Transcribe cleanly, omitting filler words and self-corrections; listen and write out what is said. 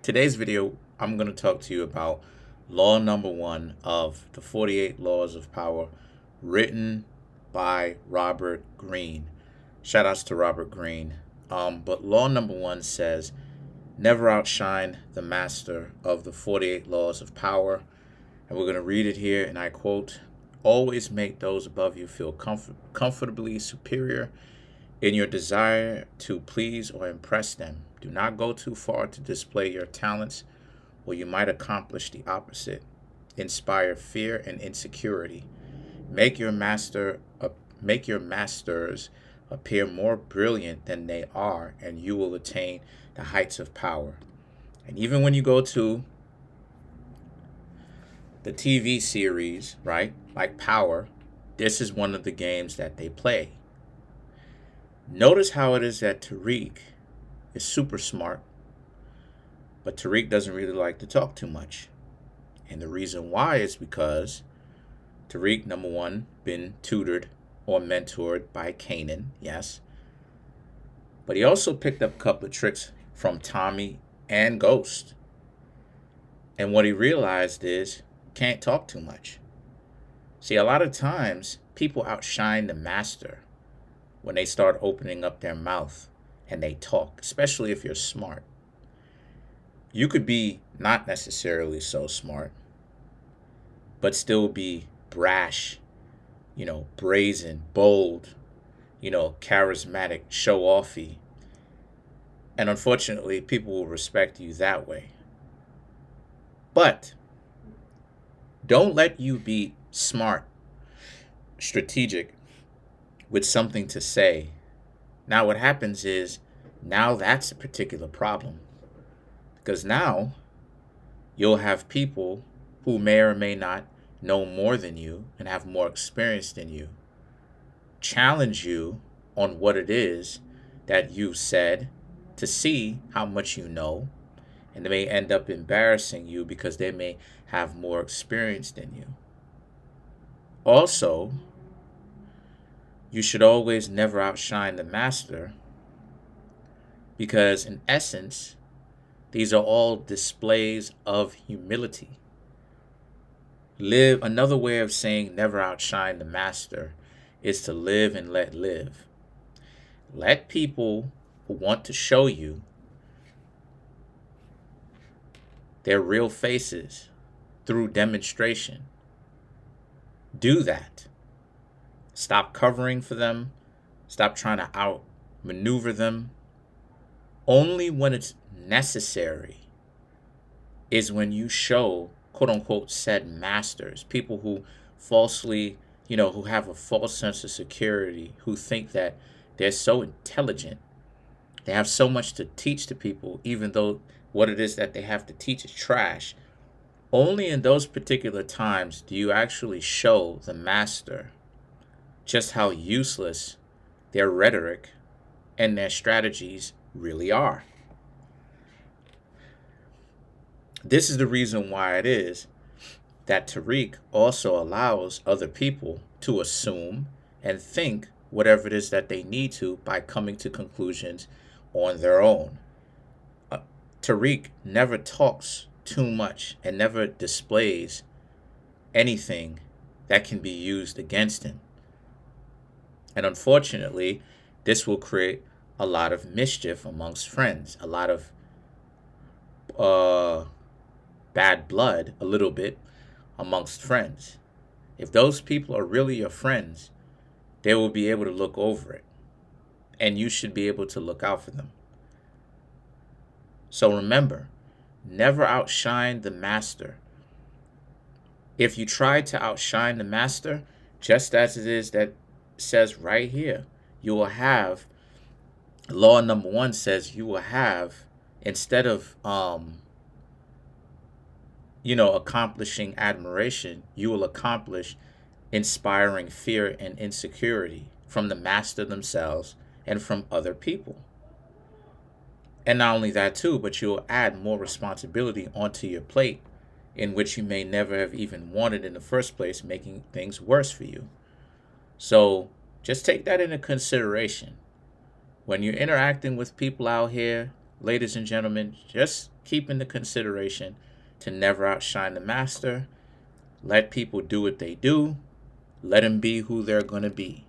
Today's video, I'm going to talk to you about law number one of the 48 Laws of Power, written by Robert Greene. Shout outs to Robert Greene. But law number one says, never outshine the master of the 48 Laws of Power. And we're going to read it here, and I quote, always make those above you feel comfortably superior in your desire to please or impress them. Do not go too far to display your talents, or you might accomplish the opposite. Inspire fear and insecurity. Make your masters appear more brilliant than they are, and you will attain the heights of power. And even when you go to the TV series, right, like Power, this is one of the games that they play. Notice how it is that Tariq is super smart, but Tariq doesn't really like to talk too much. And the reason why is because Tariq, number one, been tutored or mentored by Kanan, yes. But he also picked up a couple of tricks from Tommy and Ghost. And what he realized is, can't talk too much. See, a lot of times, people outshine the master when they start opening up their mouth and they talk, especially if you're smart. You could be not necessarily so smart, but still be brash, brazen, bold, charismatic, show-offy. And unfortunately, people will respect you that way. But don't let you be smart, strategic, with something to say. Now what happens is, now that's a particular problem. Because now you'll have people who may or may not know more than you and have more experience than you challenge you on what it is that you said to see how much you know. And they may end up embarrassing you because they may have more experience than you. Also, you should always never outshine the master, because in essence, these are all displays of humility. Another way of saying never outshine the master is to live and let live. Let people who want to show you their real faces through demonstration do that. Stop covering for them. Stop trying to outmaneuver them. Only when it's necessary is when you show, quote unquote, said masters, people who falsely, who have a false sense of security, who think that they're so intelligent. They have so much to teach to people, even though what it is that they have to teach is trash. Only in those particular times do you actually show the master just how useless their rhetoric and their strategies really are. This is the reason why it is that Tariq also allows other people to assume and think whatever it is that they need to by coming to conclusions on their own. Tariq never talks too much and never displays anything that can be used against him. And unfortunately, this will create a lot of mischief amongst friends, a lot of bad blood, a little bit, amongst friends. If those people are really your friends, they will be able to look over it. And you should be able to look out for them. So remember, never outshine the master. If you try to outshine the master, just as it is that says right here, you will have, law number one says you will have, instead of accomplishing admiration, you will accomplish inspiring fear and insecurity from the master themselves and from other people. And not only that too, but you'll add more responsibility onto your plate, in which you may never have even wanted in the first place, making things worse for you. So just take that into consideration. When you're interacting with people out here, ladies and gentlemen, just keep into consideration to never outshine the master. Let people do what they do. Let them be who they're going to be.